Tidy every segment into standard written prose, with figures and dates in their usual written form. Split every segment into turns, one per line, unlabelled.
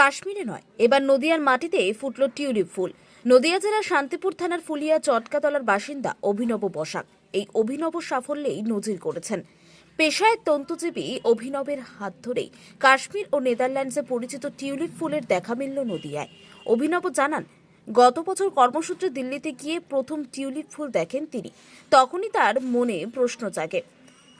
কাশ্মীরে নয়, এবার নদিয়ার মাটিতে ফুটল টিউলিপ ফুল। নদিয়া জেলার শান্তিপুর থানার ফুলিয়া চটকাতলার বাসিন্দা অভিনব বসাক এই অভিনব সাফল্যেই নজির করেছেন। পেশায় তন্তুজীবী অভিনবের হাত ধরেই কাশ্মীর ও নেদারল্যান্ডসে পরিচিত টিউলিপ ফুলের দেখা মিলল নদিয়ায়। অভিনব জানান, গত বছর কর্মসূত্রে দিল্লিতে গিয়ে প্রথম টিউলিপ ফুল দেখেন তিনি। তখনই তার মনে প্রশ্ন জাগে,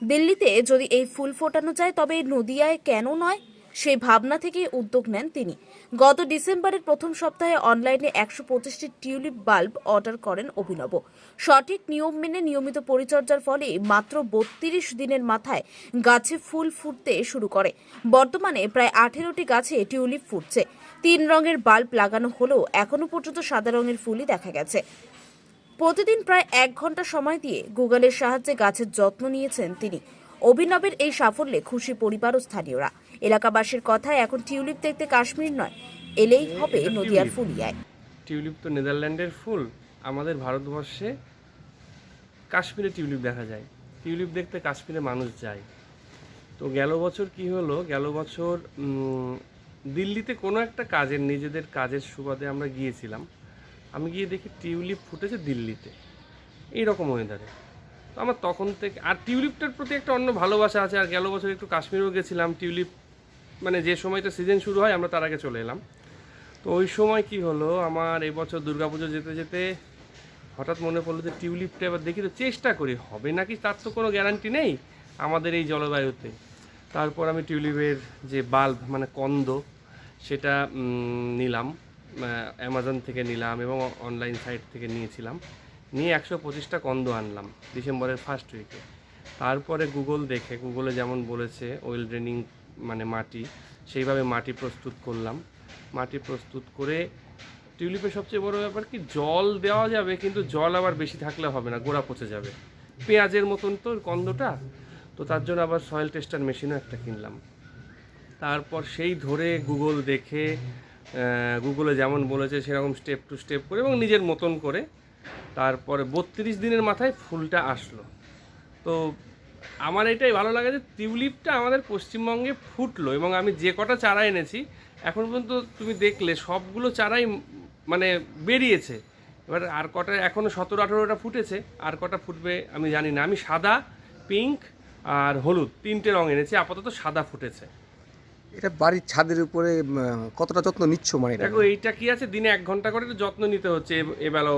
দিল্লিতে যদি এই ফুল ফোটানো যায় তবে নদিয়ায় কেন নয়? সেই ভাবনা থেকে উদ্যোগ নেন তিনি। গত ডিসেম্বরের প্রথম সপ্তাহে অনলাইনে 125টি টিউলিপ বাল্ব অর্ডার করেন অভিনব। সঠিক নিয়ম মেনে নিয়মিত পরিচর্যার ফলে মাত্র 32 দিনের মাথায় গাছে ফুল ফুটতে শুরু করে। বর্তমানে প্রায় 18টি গাছে টিউলিপ ফুটছে। 3 রঙের বাল্ব লাগানো হলেও এখনো পর্যন্ত সাদা রঙের ফুলই দেখা গেছে। প্রতিদিন প্রায় 1 ঘন্টা সময় দিয়ে গুগলের সাহায্যে গাছের যত্ন নিয়েছেন তিনি। অভিনবের এই সাফল্যে খুশি পরিবার ও স্থানীয়রা। এলাকাবাসীর কথায় এখন টিউলিপ দেখতে কাশ্মীর নয়, এলেই হবে নদিয়ার ফুলিয়ায়।
টিউলিপ তো নেদারল্যান্ডের ফুল, আমাদের ভারতবর্ষে কাশ্মীরে টিউলিপ দেখা যায়। টিউলিপ দেখতে কাশ্মীরে মানুষ যায়। তো গেল বছর কি হলো, গেল বছর দিল্লিতে কোনো একটা কাজের, নিজেদের কাজের সুবাদে আমরা গিয়েছিলাম। আমি গিয়ে দেখি টিউলিপ ফুটেছে দিল্লিতে, এইরকম ওয়েদারে। তো আমার তখন থেকে আর টিউলিপটার প্রতি একটা অন্য ভালোবাসা আছে। আর গেল বছর একটু কাশ্মীরেও গেছিলাম, টিউলিপ মানে যে সময়টা সিজন শুরু হয় আমরা তার আগে চলে এলাম। তো ওই সময় কি হলো, আমার এবছর দুর্গাপুজো যেতে যেতে হঠাৎ মনে পড়লো যে টিউলিপটা এবার দেখি তো চেষ্টা করি, হবে নাকি তার তো কোনো গ্যারান্টি নেই আমাদের এই জলবায়ুতে। তারপর আমি টিউলিপের যে বাল্ব মানে কন্দ সেটা নিলাম, অ্যামাজন থেকে নিলাম এবং অনলাইন সাইট থেকে নিয়েছিলাম। নিয়ে 125টা কন্দ আনলাম ডিসেম্বরের ফার্স্ট উইকে। তারপরে গুগলে যেমন বলেছে ওয়েল ড্রেনিং মানে মাটি, সেইভাবে মাটি প্রস্তুত করলাম। মাটি প্রস্তুত করে টিউলিপের সবচেয়ে বড় ব্যাপার কি, জল দেওয়া যাবে কিন্তু জল আবার বেশি থাকলে হবে না, গোড়া পচে যাবে। পেঁয়াজের মতন তো কন্দটা, তো তার জন্য আবার সয়েল টেস্টার মেশিনও একটা কিনলাম। তারপর সেই ধরে গুগল দেখে, গুগলে যেমন বলেছে সেরকম স্টেপ টু স্টেপ করে এবং নিজের মতন করে তারপরে 32 দিনের মাথায় ফুলটা আসলো। তো আমার এটাই ভালো লাগে যে টিউলিপটা আমাদের পশ্চিমবঙ্গে ফুটলো এবং আমি যে কটা চারা এনেছি এখন পর্যন্ত তুমি দেখলে সবগুলো চারাই মানে বেরিয়েছে। এবার আর কটা এখনও 17-18টা ফুটেছে, আর কটা ফুটবে আমি জানি না। আমি সাদা, পিঙ্ক আর হলুদ 3টে রঙ এনেছি, আপাতত সাদা ফুটেছে।
এটা বাড়ির ছাদের উপরে কতটা যত্ন নিচ্ছ মানে?
দেখো এইটা কি আছে, দিনে 1 ঘন্টা করে যত্ন নিতে হচ্ছে এবেলা